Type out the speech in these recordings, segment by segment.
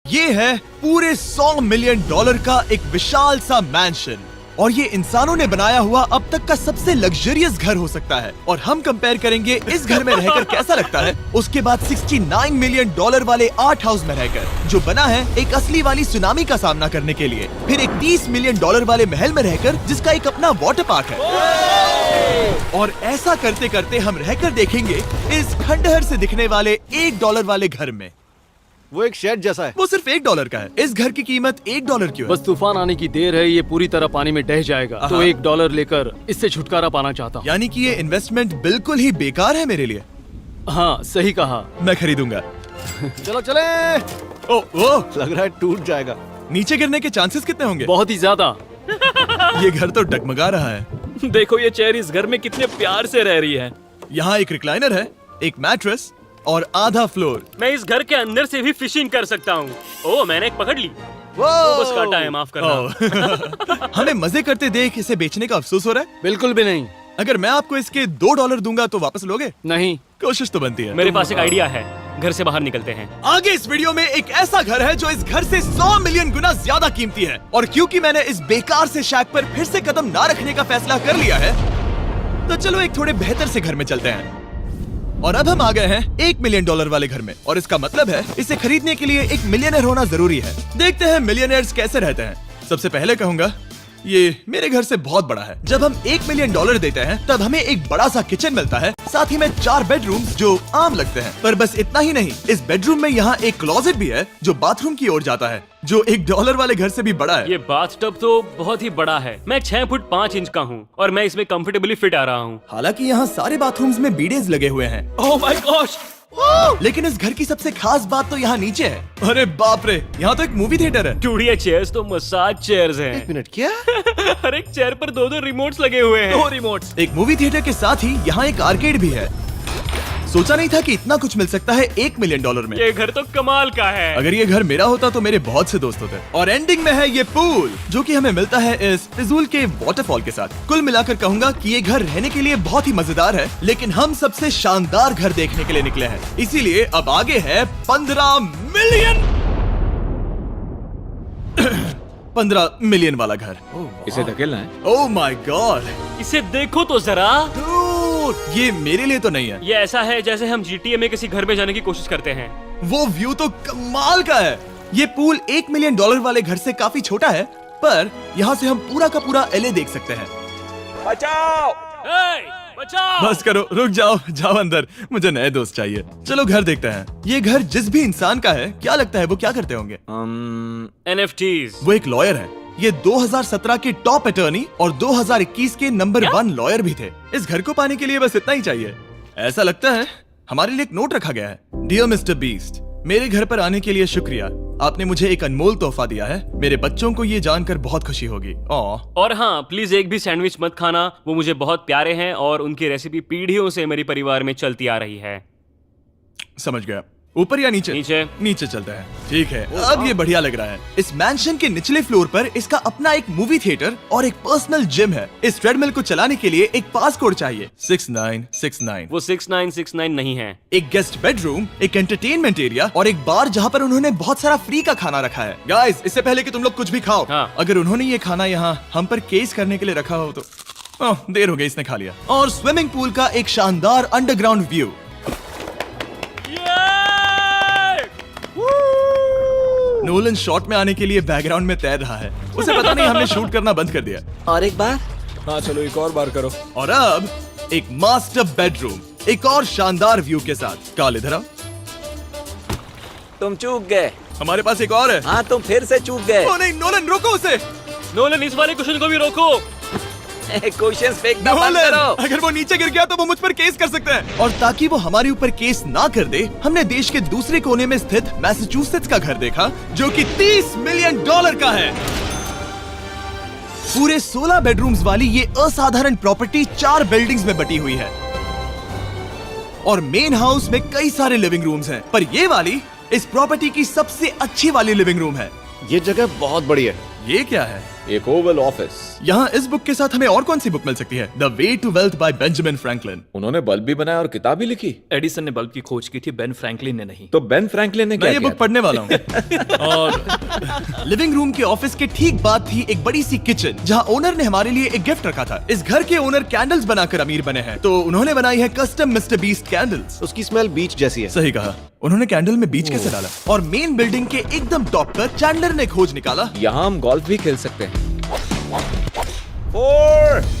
ये है पूरे $100 मिलियन का एक विशाल सा मैंशन और ये इंसानों ने बनाया हुआ अब तक का सबसे लग्जरियस घर हो सकता है। और हम कंपेयर करेंगे इस घर में रहकर कैसा लगता है उसके बाद $69 मिलियन वाले आर्ट हाउस में रहकर, जो बना है एक असली वाली सुनामी का सामना करने के लिए। फिर एक $30 मिलियन वाले महल में रहकर जिसका एक अपना वाटर पार्क है। और ऐसा करते करते हम रहकर देखेंगे इस खंडहर से दिखने वाले $1 वाले घर में। वो एक शेड जैसा है। वो सिर्फ $1 का है। इस घर की कीमत $1 क्यों है? बस तूफान आने की देर है, ये पूरी तरह पानी में ढह जाएगा, तो $1 लेकर इससे छुटकारा पाना चाहता हूँ। यानी कि ये इन्वेस्टमेंट बिल्कुल ही बेकार है मेरे लिए। हाँ सही कहा। मैं खरीदूंगा। चलो चले। ओ, लग रहा है टूट जाएगा। नीचे गिरने के चांसेस कितने होंगे? बहुत ही ज्यादा। ये घर तो डगमगा रहा है। देखो ये चेयर इस घर में कितने प्यार से रह रही है। यहाँ एक रिक्लाइनर है, एक मैट्रेस और आधा फ्लोर। मैं इस घर के अंदर से भी फिशिंग कर सकता हूँ। ओह मैंने एक पकड़ ली। बस काटा है, माफ करना। हमें मजे करते देख इसे बेचने का अफसोस हो रहा है? बिल्कुल भी नहीं। अगर मैं आपको इसके $2 दूंगा तो वापस लोगे? नहीं। कोशिश तो बनती है। मेरे पास एक आइडिया है, घर से बाहर निकलते हैं। आगे इस वीडियो में एक ऐसा घर है जो इस घर से 100 मिलियन गुना ज्यादा कीमती है। और क्योंकि मैंने इस बेकार से शैक पर फिर से कदम ना रखने का फैसला कर लिया है, तो चलो एक थोड़े बेहतर से घर में चलते हैं। और अब हम आ गए हैं $1 मिलियन वाले घर में। और इसका मतलब है इसे खरीदने के लिए एक मिलियनर होना जरूरी है। देखते हैं मिलियनर्स कैसे रहते हैं। सबसे पहले कहूंगा ये मेरे घर से बहुत बड़ा है। जब हम $1 मिलियन देते हैं तब हमें एक बड़ा सा किचन मिलता है, साथ ही में 4 बेडरूम्स जो आम लगते हैं। पर बस इतना ही नहीं, इस बेडरूम में यहाँ एक क्लोजेट भी है जो बाथरूम की ओर जाता है, जो $1 वाले घर से भी बड़ा है। ये बाथटब तो बहुत ही बड़ा है। मैं 6 फुट 5 इंच का हूँ और मैं इसमें कंफर्टेबली फिट आ रहा हूँ। हालांकि यहाँ सारे बाथरूम्स में बीडेज लगे हुए हैं। Oh my gosh! लेकिन इस घर की सबसे खास बात तो यहाँ नीचे है। अरे बाप रे, यहाँ तो एक मूवी थिएटर है। चूड़िया चेयर्स तो मसाज चेयर्स हैं। 1 मिनट, क्या? हर एक चेयर पर 2-2 रिमोट्स लगे हुए हैं। 2 रिमोट्स। एक मूवी थिएटर के साथ ही यहाँ एक आर्केड भी है। सोचा नहीं था कि इतना कुछ मिल सकता है $1 मिलियन में। ये घर तो कमाल का है। अगर ये घर मेरा होता तो मेरे बहुत से दोस्त होते। और एंडिंग में है ये पूल, जो कि हमें मिलता है इस फिजूल के वाटरफॉल के साथ। कुल मिलाकर कहूंगा कि ये घर रहने के लिए बहुत ही मजेदार है, लेकिन हम सबसे शानदार घर देखने के लिए निकले हैं, इसीलिए अब आगे है 15 मिलियन वाला घर। इसे धकेलना है। ओह माय गॉड, इसे देखो तो जरा। ये मेरे लिए तो नहीं है। ये ऐसा है जैसे हम GTA में किसी घर में जाने की कोशिश करते हैं। वो व्यू तो कमाल का है। ये पूल $1 मिलियन वाले घर से काफी छोटा है, पर यहाँ से हम पूरा का पूरा LA देख सकते हैं। बचाओ! बचाओ! बस करो, रुक जाओ, जाओ अंदर, मुझे नए दोस्त चाहिए। चलो घर देखते हैं। ये घर जिस भी इंसान का है, क्या लगता है वो क्या करते होंगे? NFTs। वो एक लॉयर है। ये 2017 के टॉप अटर्नी और 2021 के नंबर 1 लॉयर भी थे। इस घर को पाने के लिए बस इतना ही चाहिए। ऐसा लगता है हमारे लिए एक नोट रखा गया है। डियर मिस्टर बीस्ट, मेरे घर पर आने के लिए शुक्रिया। आपने मुझे एक अनमोल तोहफा दिया है। मेरे बच्चों को ये जानकर बहुत खुशी होगी। और हाँ, प्लीज एक भी सैंडविच मत खाना, वो मुझे बहुत प्यारे हैं और उनकी रेसिपी पीढ़ियों से मेरे परिवार में चलती आ रही है। समझ गया। ऊपर या नीचे? नीचे। नीचे चलता है। ठीक है, अब ये बढ़िया लग रहा है। इस मैंशन के निचले फ्लोर पर इसका अपना एक मूवी थिएटर और एक पर्सनल जिम है। इस ट्रेडमिल को चलाने के लिए एक पास कोड चाहिए, 6969। वो 6969 नहीं है। एक गेस्ट बेडरूम, एक एंटरटेनमेंट एरिया और एक बार जहाँ पर उन्होंने बहुत सारा फ्री का खाना रखा है। गाइस, इससे पहले कि तुम लोग कुछ भी खाओ, हाँ। अगर उन्होंने ये खाना यहाँ हम पर केस करने के लिए रखा हो तो देर हो गई, इसने खा लिया। और स्विमिंग पूल का एक शानदार अंडरग्राउंड व्यू। नोलन शॉट में आने के लिए बैकग्राउंड में तैर रहा है। उसे पता नहीं हमने शूट करना बंद कर दिया। और एक बार? हाँ चलो, एक और बार करो। और अब एक मास्टर बेडरूम, एक और शानदार व्यू के साथ। काल इधर आओ। तुम चूक गए। हमारे पास एक और है। हाँ तुम फिर से चूक गए। ओ नहीं, नोलन रोको उसे। नोलन, इस वाले क्वेश्चन को भी रोको। क्वेश्चन फेंकना बंद नोलन, करो। अगर वो नीचे गिर गया तो वो मुझ पर केस कर सकते हैं। और ताकि वो हमारे ऊपर केस ना कर दे, हमने देश के दूसरे कोने में स्थित मैसाचुसेट्स का घर देखा, जो कि $30 मिलियन का है। पूरे 16 बेडरूम्स वाली ये असाधारण प्रॉपर्टी 4 बिल्डिंग्स में बटी हुई है और मेन हाउस में कई सारे लिविंग रूम्स हैं, पर ये वाली इस प्रॉपर्टी की सबसे अच्छी वाली लिविंग रूम है। ये जगह बहुत बड़ी है। ये क्या है? एक ओवल ऑफिस। यहाँ इस बुक के साथ हमें और कौन सी बुक मिल सकती है? The way to wealth by Benjamin Franklin. उन्होंने बल्ब भी बनाया और किताब भी लिखी। एडिसन ने बल्ब की खोज की थी, बेन फ्रैंकलिन ने नहीं। तो बेन फ्रैंकलिन ने मैं क्या ये किया? बुक पढ़ने वाला हूँ। और लिविंग रूम के ऑफिस के ठीक बाद थी एक बड़ी सी किचन, जहाँ ओनर ने हमारे लिए एक गिफ्ट रखा था। इस घर के ओनर कैंडल्स बनाकर अमीर बने हैं, तो उन्होंने बनाई है कस्टम मिस्टर बीस्ट कैंडल्स। उसकी स्मेल बीच जैसी है। सही कहा। उन्होंने कैंडल में बीच कैसे डाला? और मेन बिल्डिंग के एकदम टॉप पर चैंडलर ने खोज निकाला। यहाँ हम गोल्फ भी खेल सकते हैं।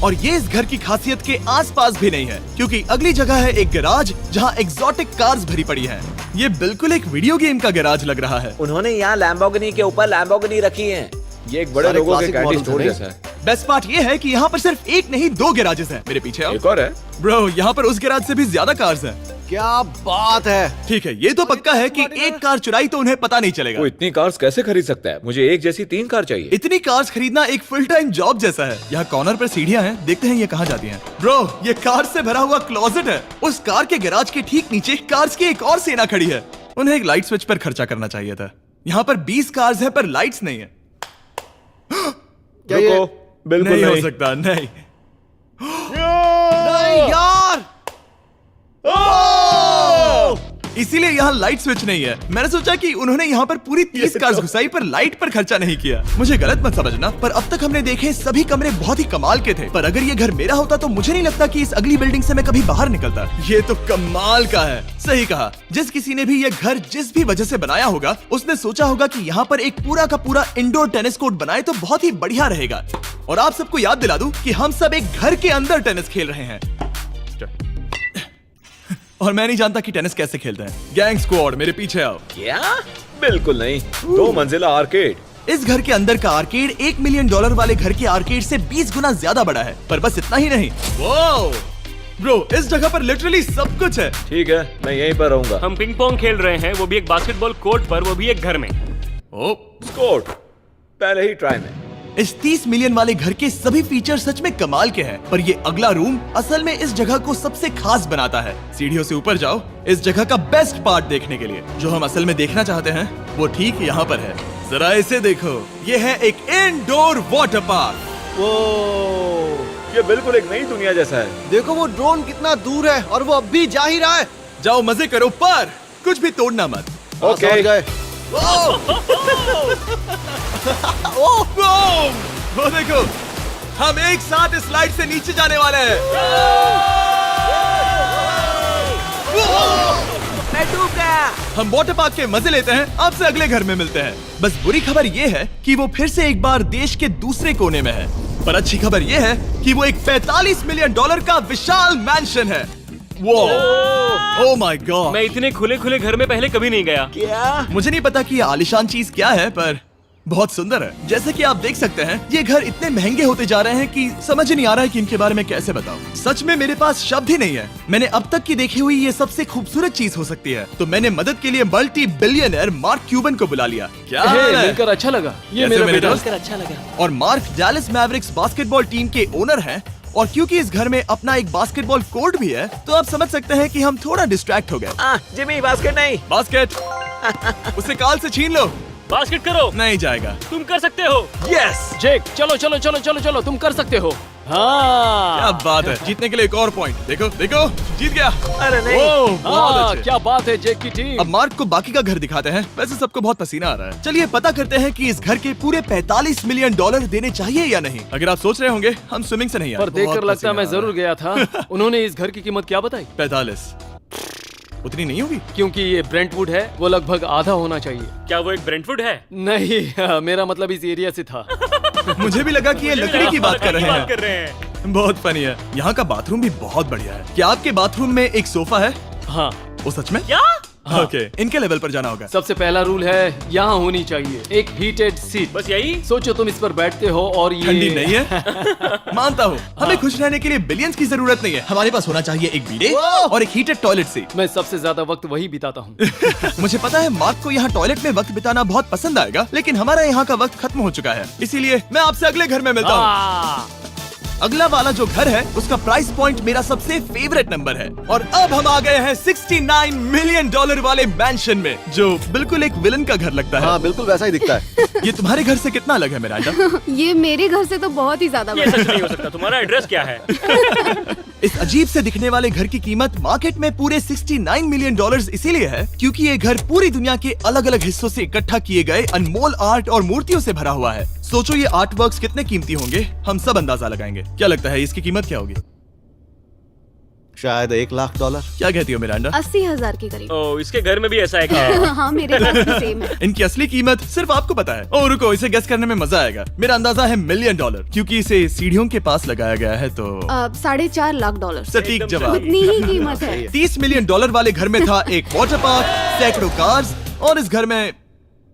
और ये इस घर की खासियत के आसपास भी नहीं है, क्योंकि अगली जगह है एक गैराज जहाँ एग्जॉटिक कार्स भरी पड़ी हैं। ये बिल्कुल एक वीडियो गेम का गैराज लग रहा है। उन्होंने यहाँ लैम्बोर्गिनी के ऊपर लैम्बोर्गिनी रखी है। ये एक बड़े सारे लोगों के classic कैंडी models स्टोर हैं, जैसा है। बेस्ट पार्ट ये है कि यहाँ पर सिर्फ एक नहीं 2 गैराजेस हैं। मेरे पीछे आओ। एक और है। ब्रो, यहाँ पर उस गैराज से भी ज्यादा कार्स हैं। क्या बात है। ठीक है, ये तो पक्का है कि एक कार चुराई तो उन्हें पता नहीं चलेगा। वो इतनी कार्स कैसे खरीद सकता है? मुझे एक जैसी 3 कार चाहिए। इतनी कार्स खरीदना एक फुल टाइम जॉब जैसा है। यहाँ कॉर्नर पर सीढ़ियाँ हैं, देखते हैं ये कहाँ जाती हैं। ब्रो, ये कार से भरा हुआ क्लोजेट है। उस कार के गैराज के ठीक नीचे कार्स की एक और सेना खड़ी है। उन्हें एक लाइट स्विच पर खर्चा करना चाहिए था। यहाँ पर 20 कार्स हैं पर लाइट्स नहीं है। रुको, बिल्कुल नहीं हो नहीं। सकता, नहीं। नहीं यार। इसीलिए यहाँ लाइट स्विच नहीं है। मैंने सोचा कि उन्होंने यहाँ पर पूरी 30 कार्स घुसाई पर लाइट पर खर्चा नहीं किया। मुझे गलत मत समझना, पर अब तक हमने देखे सभी कमरे बहुत ही कमाल के थे। पर अगर ये घर मेरा होता तो मुझे नहीं लगता कि इस अगली बिल्डिंग से मैं कभी बाहर निकलता। ये तो कमाल का है। सही कहा। जिस किसी ने भी ये घर जिस भी वजह से बनाया होगा, उसने सोचा होगा कि यहाँ पर एक पूरा का पूरा इंडोर टेनिस कोर्ट बनाए तो बहुत ही बढ़िया रहेगा। और आप सबको याद दिला दूं कि हम सब एक घर के अंदर टेनिस खेल रहे हैं। और मैं नहीं जानता कि टेनिस कैसे खेलते हैं। गैंग स्क्वाड, मेरे पीछे आओ। क्या? बिल्कुल नहीं। 2 मंजिला आर्केड। इस घर के अंदर का आर्केड $1 मिलियन वाले घर के आर्केड से 20 गुना ज्यादा बड़ा है। पर बस इतना ही नहीं। वाओ! ब्रो, इस जगह पर लिटरली सब कुछ है। ठीक है, मैं यहीं पर रहूंगा। हम पिंग पोंग खेल रहे हैं, वो भी एक बास्केटबॉल कोर्ट पर, वो भी एक घर में। ओ, स्कोर पहले ही ट्राई में। इस 30 मिलियन वाले घर के सभी फीचर सच में कमाल के हैं, पर ये अगला रूम असल में इस जगह को सबसे खास बनाता है। सीढ़ियों से ऊपर जाओ इस जगह का बेस्ट पार्ट देखने के लिए। जो हम असल में देखना चाहते हैं वो ठीक यहाँ पर है। जरा इसे देखो, ये है एक इंडोर वाटर पार्क। वो ये बिल्कुल एक नई दुनिया जैसा है। देखो वो ड्रोन कितना दूर है और वो अब भी जा ही रहा है। जाओ मजे करो, पर कुछ भी तोड़ना मत। हाँ, ओके। समझ गए। वो देखो, हम एक साथ इस स्लाइड से नीचे जाने वाले हैं। मैं डूब गया। हम वाटर पार्क के मजे लेते हैं। आपसे अगले घर में मिलते हैं। बस बुरी खबर ये है कि वो फिर से एक बार देश के दूसरे कोने में है। पर अच्छी खबर ये है कि वो एक $45 मिलियन का विशाल मैंशन है। Oh my God! मैं इतने खुले खुले घर में पहले कभी नहीं गया। क्या? मुझे नहीं पता कि ये आलीशान चीज क्या है, पर बहुत सुंदर है। जैसे कि आप देख सकते हैं, ये घर इतने महंगे होते जा रहे हैं कि समझ नहीं आ रहा है कि इनके बारे में कैसे बताऊं। सच में मेरे पास शब्द ही नहीं है। मैंने अब तक की देखी हुई ये सबसे खूबसूरत चीज हो सकती है। तो मैंने मदद के लिए मल्टी बिलियनर मार्क क्यूबन को बुला लिया। क्या हे, हाल है? मिलकर अच्छा लगा। ये कैसे मेरा मेरे बेटा। दोस्त? अच्छा लगा। और mark Dallas Mavericks basketball team के ओनर हैं। और क्योंकि इस घर में अपना एक बास्केटबॉल कोर्ट भी है, तो आप समझ सकते हैं कि हम थोड़ा डिस्ट्रैक्ट हो गए। जिमी बास्केट नहीं। बास्केट उसे काल से छीन लो। बास्केट करो, नहीं जाएगा। तुम कर सकते हो। यस! जेक, चलो चलो चलो चलो चलो, तुम कर सकते हो। हाँ क्या बात है। जीतने के लिए एक और पॉइंट। देखो देखो, जीत गया। अरे नहीं। ओह, बहुत हाँ, अच्छे। क्या बात है जेक की टीम। अब मार्क को बाकी का घर दिखाते हैं। वैसे सबको बहुत पसीना आ रहा है। चलिए पता करते हैं कि इस घर के पूरे $45 मिलियन देने चाहिए या नहीं। अगर आप सोच रहे होंगे हम स्विमिंग से नहीं आए, पर देखकर बहुत लगता पसीना मैं आ रहा जरूर गया था। उन्होंने इस घर की कीमत क्या बताई? 45 उतनी नहीं होगी। क्योंकि ये ब्रेंटवुड है, वो लगभग आधा होना चाहिए। क्या वो एक ब्रेंटफुड है? नहीं, मेरा मतलब इस एरिया से था। मुझे भी लगा कि ये लकड़ी की बात कर रहे बात कर हैं। रहे हैं। बहुत फनी है। यहाँ का बाथरूम भी बहुत बढ़िया है। क्या आपके बाथरूम में एक सोफा है? हाँ, वो सच में? क्या? ओके, इनके लेवल पर जाना होगा। सबसे पहला रूल है यहाँ होनी चाहिए एक हीटेड सीट। बस यही? सोचो तुम इस पर बैठते हो और ये ठंडी नहीं है। मानता हूँ, हमें खुश रहने के लिए बिलियंस की जरूरत नहीं है। हमारे पास होना चाहिए एक बीडे और एक हीटेड टॉयलेट सीट। मैं सबसे ज्यादा वक्त वही बिताता हूँ। मुझे पता है मार्क को यहाँ टॉयलेट में वक्त बिताना बहुत पसंद आएगा, लेकिन हमारा यहाँ का वक्त खत्म हो चुका है। इसीलिए मैं आपसे अगले घर में मिलता हूँ। अगला वाला जो घर है उसका प्राइस पॉइंट मेरा सबसे फेवरेट नंबर है। और अब हम आ गए हैं $69 मिलियन वाले मैंशन में, जो बिल्कुल एक विलन का घर लगता है। हाँ बिल्कुल वैसा ही दिखता है। ये तुम्हारे घर से कितना अलग है मिरांडा? ये मेरे घर से तो बहुत ही ज्यादा ये बड़ा सच नहीं हो सकता। तुम्हारा एड्रेस क्या है? इस अजीब से दिखने वाले घर की कीमत मार्केट में पूरे $69 मिलियन इसीलिए है क्योंकि ये घर पूरी दुनिया के अलग अलग हिस्सों से इकट्ठा किए गए अनमोल आर्ट और मूर्तियों से भरा हुआ है। सोचो ये आर्ट वर्क्स कितने कीमती होंगे, हम सब अंदाजा लगाएंगे। क्या लगता है इसकी कीमत क्या होगी? शायद $1 लाख। क्या कहती हो मिरांडा? 80,000 के करीब। ओ, इसके घर में भी ऐसा है क्या? हाँ मेरे पास भी सेम है। इनकी असली कीमत सिर्फ आपको पता है। ओ रुको, इसे गेस करने में मजा आएगा। मेरा अंदाजा है $1 मिलियन क्योंकि इसे सीढ़ियों के पास लगाया गया है। तो $4.5 लाख। सटीक एकदम जवाब। उतनी ही कीमत है। $30 मिलियन वाले घर में था एक वाटर पार्क, सैकड़ों कार्स और इस घर में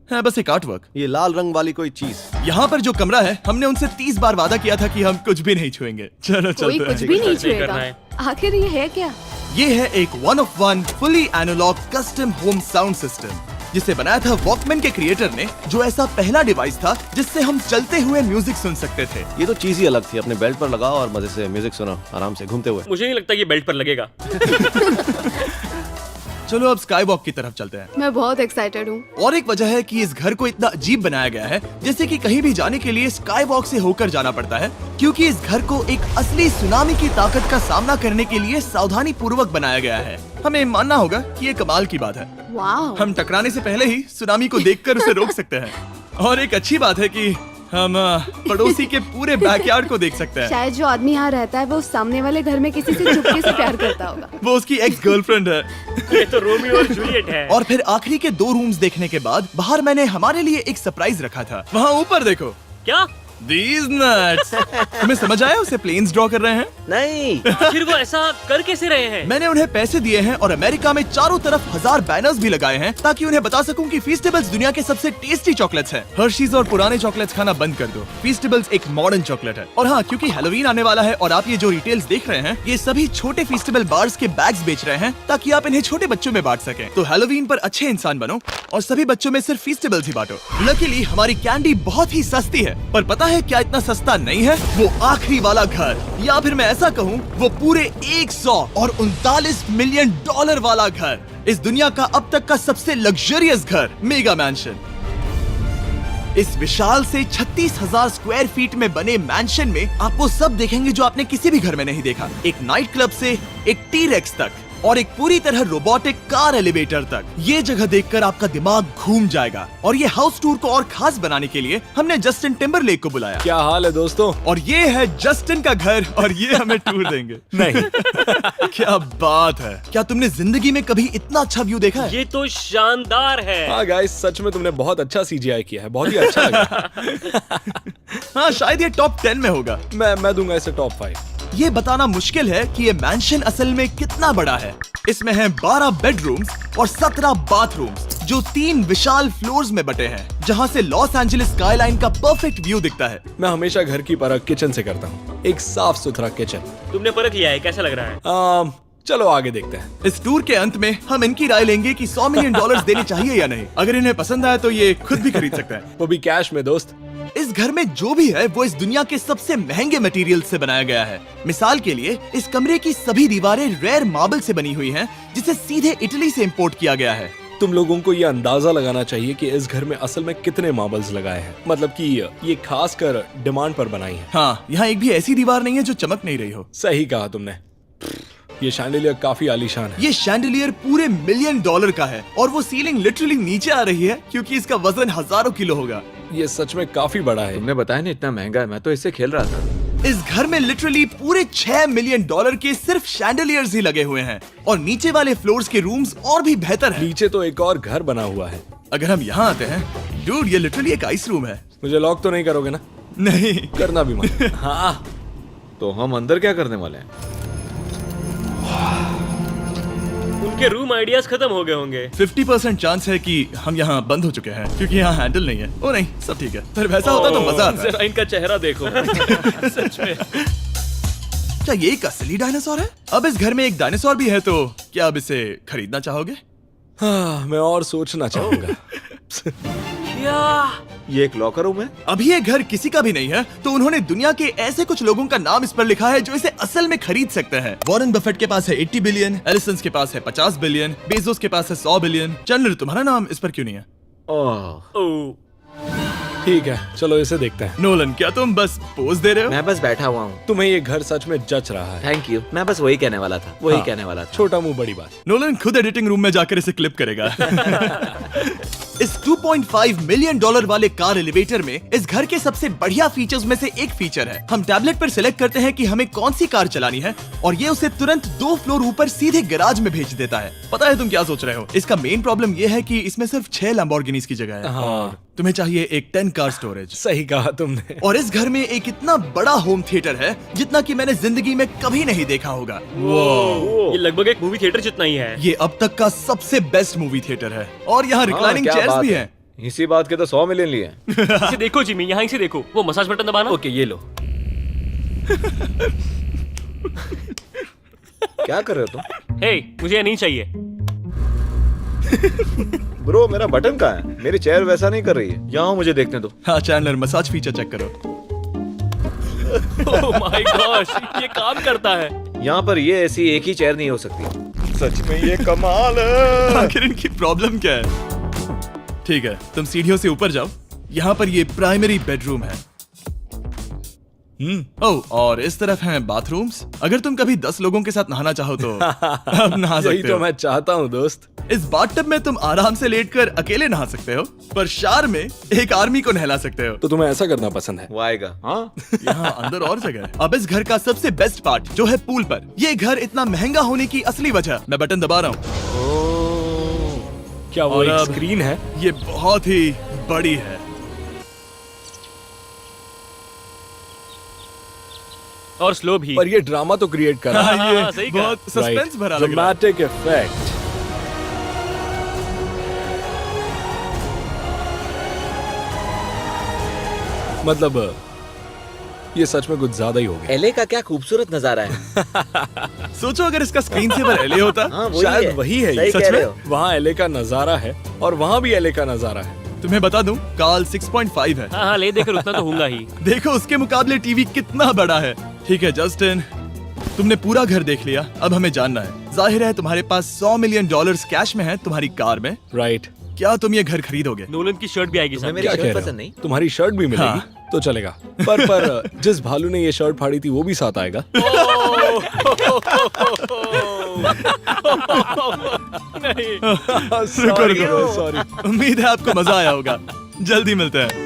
है बस एक आर्ट वर्क। ये लाल रंग वाली कोई चीज। यहाँ पर जो कमरा है, हमने उनसे 30 बार वादा किया था कि हम कुछ भी नहीं छुएंगे। चलो कोई चलते कुछ हैं। भी नहीं सही करना छुएगा। है। आखिर ये है क्या? ये है एक 1 of 1 fully analog custom home sound system, जिसे बनाया था वॉकमैन के क्रिएटर ने, जो ऐसा पहला डिवाइस था जिससे हम चलते हुए म्यूजिक सुन सकते थे। ये तो चीज ही अलग थी। अपने बेल्ट पर लगाओ और मजे से म्यूजिक सुनो आराम से घूमते हुए। मुझे नहीं लगता ये बेल्ट पर लगेगा। चलो अब स्काई वॉक की तरफ चलते हैं। मैं बहुत एक्साइटेड हूँ। और एक वजह है कि इस घर को इतना अजीब बनाया गया है, जैसे कि कहीं भी जाने के लिए स्काई वॉक से होकर जाना पड़ता है, क्योंकि इस घर को एक असली सुनामी की ताकत का सामना करने के लिए सावधानी पूर्वक बनाया गया है। हमें मानना होगा कि ये कमाल की बात है। वाह। हम टकराने से पहले ही सुनामी को देखकर उसे रोक सकते हैं। और एक अच्छी बात है कि हम पड़ोसी के पूरे बैकयार्ड को देख सकते हैं। शायद जो आदमी यहाँ रहता है वो उस सामने वाले घर में किसी से चुपके से प्यार करता होगा। वो उसकी एक्स गर्लफ्रेंड है। ये तो रोमियो और जूलियट है। और फिर आखिरी के 2 रूम्स देखने के बाद बाहर मैंने हमारे लिए एक सरप्राइज रखा था। वहाँ ऊपर देखो। क्या? These nuts! तुम्हें समझ आया उसे प्लेन्स ड्रॉ कर रहे हैं? नहीं। फिर वो ऐसा कर कैसे रहे हैं? मैंने उन्हें पैसे दिए हैं और अमेरिका में चारों तरफ 1000 बैनर्स भी लगाए हैं ताकि उन्हें बता सकूं कि फीस्टेबल्स दुनिया के सबसे टेस्टी चॉकलेट्स हैं। हर्शीज और पुराने चॉकलेट्स खाना बंद कर दो। फीस्टेबल्स एक मॉडर्न चॉकलेट है। और हाँ, क्योंकि हैलोवीन आने वाला है और आप ये जो डिटेल्स देख रहे हैं, ये सभी छोटे फीस्टेबल बार्स के बैग्स बेच रहे हैं ताकि आप इन्हें छोटे बच्चों में बांट सकें। तो हैलोवीन पर अच्छे इंसान बनो और सभी बच्चों में सिर्फ फीस्टेबल्स ही बांटो। लकीली हमारी कैंडी बहुत ही सस्ती है, पर पता है क्या इतना सस्ता नहीं है? वो आखिरी वाला घर, या फिर मैं ऐसा कहूँ वो पूरे 139 मिलियन वाला घर। इस दुनिया का अब तक का सबसे लग्जरियस घर, मेगा मैंशन। इस विशाल से 36,000 स्क्वायर फीट में बने मैंशन में आपको सब देखेंगे जो आपने किसी भी घर में नहीं देखा। एक नाइट क्लब से एक टी-रेक्स तक और एक पूरी तरह रोबोटिक कार एलिवेटर तक। ये जगह देखकर आपका दिमाग घूम जाएगा। और ये हाउस टूर को और खास बनाने के लिए हमने जस्टिन टिम्बरलेक को बुलाया। क्या हाल है दोस्तों? और ये है जस्टिन का घर और ये हमें टूर देंगे। नहीं। क्या बात है! क्या तुमने जिंदगी में कभी इतना अच्छा व्यू देखा है? ये तो शानदार है। हाँ गाइस, सच में तुमने बहुत अच्छा CGI किया है। बहुत ही अच्छा लगा। हाँ, शायद ये टॉप 10 में होगा। मैं दूंगा इसे टॉप 5। ये बताना मुश्किल है कि ये मैंशन असल में कितना बड़ा है। इसमें हैं 12 बेडरूम्स और 17 बाथरूम्स, जो 3 विशाल फ्लोर्स में बटे हैं, जहां से लॉस एंजलिस स्काईलाइन का परफेक्ट व्यू दिखता है। मैं हमेशा घर की परख किचन से करता हूँ। एक साफ सुथरा किचन। तुमने परख लिया है, कैसा लग रहा है? चलो आगे देखते हैं। इस टूर के अंत में हम इनकी राय लेंगे कि $100 मिलियन देने चाहिए या नहीं। अगर इन्हें पसंद आए तो ये खुद भी खरीद सकते हैं। वो भी कैश में दोस्त। इस घर में जो भी है वो इस दुनिया के सबसे महंगे मटेरियल से बनाया गया है। मिसाल के लिए इस कमरे की सभी दीवारें रेयर मार्बल से बनी हुई हैं, जिसे सीधे इटली से इंपोर्ट किया गया है। तुम लोगों को ये अंदाजा लगाना चाहिए कि इस घर में असल में कितने मार्बल्स लगाए हैं। मतलब कि ये खास कर डिमांड पर बनाई है। हाँ, यहाँ एक भी ऐसी दीवार नहीं है जो चमक नहीं रही हो। सही कहा तुमने। ये शैंडिलियर काफी आलीशान है। ये शैंडिलियर पूरे $1 मिलियन का है और वो सीलिंग लिटरली नीचे आ रही है क्योंकि इसका वजन हजारों किलो होगा। ये सच में काफी बड़ा है। तुमने बताया ना इतना महंगा है, मैं तो इससे खेल रहा था। इस घर में लिटरली पूरे $6 मिलियन के सिर्फ शैंडिलियर्स ही लगे हुए हैं और नीचे वाले फ्लोर्स के रूम्स और भी बेहतर हैं। नीचे तो एक और घर बना हुआ है। अगर हम यहाँ आते हैं, डूड, ये लिटरली एक आइस रूम है। मुझे लॉक तो नहीं करोगे ना? नहीं करना भी मत। हाँ, तो हम अंदर क्या करने वाले हैं? उनके रूम आइडियाज खत्म हो गए होंगे। 50% चांस है कि हम यहाँ बंद हो चुके हैं क्योंकि यहाँ हैंडल नहीं है। ओ नहीं, सब ठीक है। पर वैसा होता तो मजा आता। जरा इनका चेहरा देखो। सच में। क्या ये एक असली डायनासोर है? अब इस घर में एक डायनासोर भी है, तो क्या अब इसे खरीदना चाहोगे? हाँ, मैं और सोचना चाहूंगा। ये एक लॉकर रूम है? अभी ये घर किसी का भी नहीं है, तो उन्होंने दुनिया के ऐसे कुछ लोगों का नाम इस पर लिखा है जो इसे असल में खरीद सकते हैं। वॉरेन बफेट के पास है 80 बिलियन, एलिसन के पास है 50 बिलियन, बेजोस के पास है 100 बिलियन। चैंडलर, तुम्हारा नाम इस पर क्यों नहीं है? ओह, ठीक है, चलो इसे देखते हैं। नोलन, क्या तुम बस पोज दे रहे हो? मैं बस बैठा हुआ हूँ। तुम्हें ये घर सच में जच रहा है। Thank you. मैं बस वही कहने वाला था, वही हाँ। कहने वाला था। छोटा मुंह बड़ी बात। नोलन खुद एडिटिंग रूम में जाकर इसे क्लिप करेगा। इस $2.5 मिलियन वाले कार एलिवेटर में इस घर के सबसे बढ़िया फीचर्स में से एक फीचर है। हम टैबलेट पर सिलेक्ट करते हैं कि हमें कौन सी कार चलानी है और ये उसे तुरंत 2 फ्लोर ऊपर सीधे गैराज में भेज देता है। पता है तुम क्या सोच रहे हो? इसका मेन प्रॉब्लम ये है कि इसमें सिर्फ 6 लैम्बोर्गिनीज की जगह है। हाँ। तुम्हें चाहिए एक 10 कार स्टोरेज। सही कहा तुमने। और इस घर में एक इतना बड़ा होम थिएटर है जितना कि मैंने जिंदगी में कभी नहीं देखा होगा। ये लगभग एक मूवी थिएटर जितना ही है। ये अब तक का सबसे बेस्ट मूवी थिएटर है और यहाँ रिक्लाइनिंग क्या चेयर्स बात भी है। हैं। इसी बात के तो 100 मिलियन लिए हैं। इसे देखो जिमी, यहाँ इसे देखो, वो मसाज बटन दबाना। ओके, ये लो। क्या कर रहे हो तुम? हे, मुझे ये नहीं चाहिए। ब्रो, मेरा बटन कहाँ है? मेरी चेयर वैसा नहीं कर रही है। यहाँ मुझे देखने दो। हाँ चैंडलर, मसाज फीचर चेक करो। ओह माय गॉश, ये काम करता है। यहाँ पर ये ऐसी एक ही चेयर नहीं हो सकती। सच में ये कमाल है। आखिर इनकी प्रॉब्लम क्या है? ठीक है, तुम सीढ़ियों से ऊपर जाओ। यहाँ पर ये प्राइमरी बेडरूम है। ओह, और इस तरफ हैं बाथरूम्स। अगर तुम कभी 10 लोगों के साथ नहाना चाहो तो अब नहा यही सकते तो हो। मैं चाहता हूँ दोस्त। इस बाथटब में तुम आराम से लेटकर अकेले नहा सकते हो, पर शार में एक आर्मी को नहला सकते हो। तो तुम्हें ऐसा करना पसंद है? वो आएगा। हाँ, यहाँ अंदर और जगह है। अब इस घर का सबसे बेस्ट पार्ट जो है पूल पर। ये घर इतना महंगा होने की असली वजह, मैं बटन दबा रहा हूँ। क्या वो और एक अब स्क्रीन है? ये बहुत ही बड़ी है। और स्लो भी। पर ये ड्रामा तो क्रिएट कर रहा है। हाँ, ये हाँ, सही कहा। बहुत सस्पेंस भरा लग रहा है। Dramatic effect. मतलब ये सच में कुछ ज्यादा ही हो गया। एले का क्या खूबसूरत नजारा है। सोचो अगर इसका स्क्रीन सेवर एलए होता। हाँ, वही शायद है। वही है ये। सही सच कह में? रहे हो। वहाँ एले का नजारा है और वहाँ भी एले का नजारा है। तुम्हें बता दूं, काल 6.5 है। हाँ हाँ, ले देकर उतना तो होगा ही। देखो उसके मुकाबले टीवी कितना बड़ा है। ठीक है जस्टिन, तुमने पूरा घर देख लिया, अब हमें जानना है। जाहिर है तुम्हारे पास $100 मिलियन कैश में है तुम्हारी कार में। राइट। क्या तुम ये घर खरीदोगे? नोलन की शर्ट भी आएगी तुम्हें साथ। मेरी क्या कह शर्ट रहे पसंद हो? नहीं? तुम्हारी शर्ट भी मिलेगी हाँ। तो चलेगा। पर जिस भालू ने ये शर्ट फाड़ी थी वो भी साथ आएगा। शुक्र करो। सॉरी। उम्मीद है आपको मजा आया होगा। जल्दी मिलते हैं।